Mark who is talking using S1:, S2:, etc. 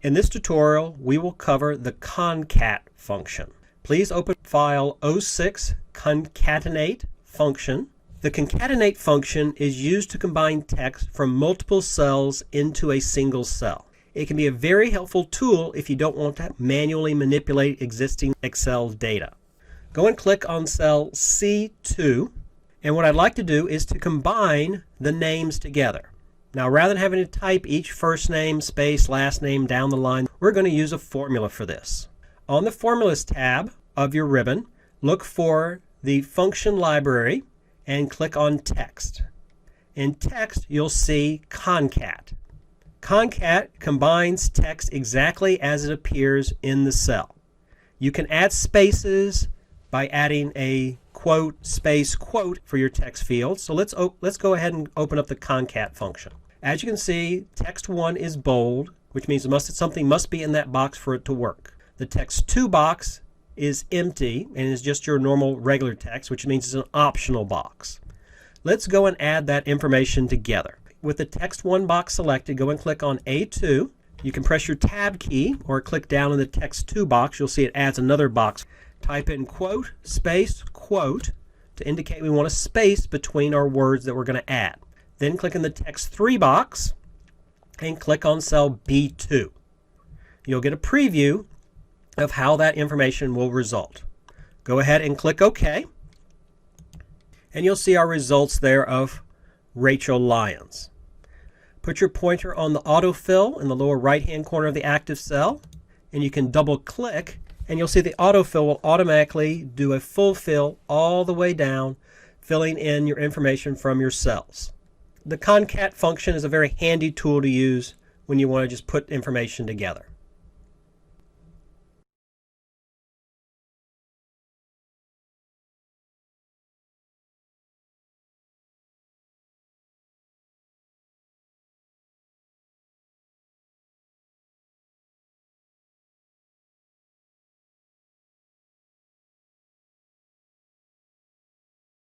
S1: In this tutorial, we will cover the CONCAT function. Please open file 06 concatenate function. The concatenate function is used to combine text from multiple cells into a single cell. It can be a very helpful tool if you don't want to manually manipulate existing Excel data. Go and click on cell C2, and what I'd like to do is to combine the names together. Now, rather than having to type each first name, space, last name down the line, we're going to use a formula for this. On the Formulas tab of your ribbon, look for the function library and click on Text. In Text, you'll see CONCAT. CONCAT combines text exactly as it appears in the cell. You can add spaces by adding a quote, space, quote for your text field. So let's go ahead and open up the CONCAT function. As you can see, text 1 is bold, which means something must be in that box for it to work. The text 2 box is empty and is just your normal regular text, which means it's an optional box. Let's go and add that information together. With the text 1 box selected, go and click on A2. You can press your tab key or click down in the text 2 box. You'll see it adds another box. Type in quote, space, quote to indicate we want a space between our words that we're going to add. Then click in the text 3 box and click on cell B2. You'll get a preview of how that information will result. Go ahead and click OK, and you'll see our results there of Rachel Lyons. Put your pointer on the autofill in the lower right-hand corner of the active cell, and you can double click, and you'll see the autofill will automatically do a full fill all the way down, filling in your information from your cells. The CONCAT function is a very handy tool to use when you want to just put information together.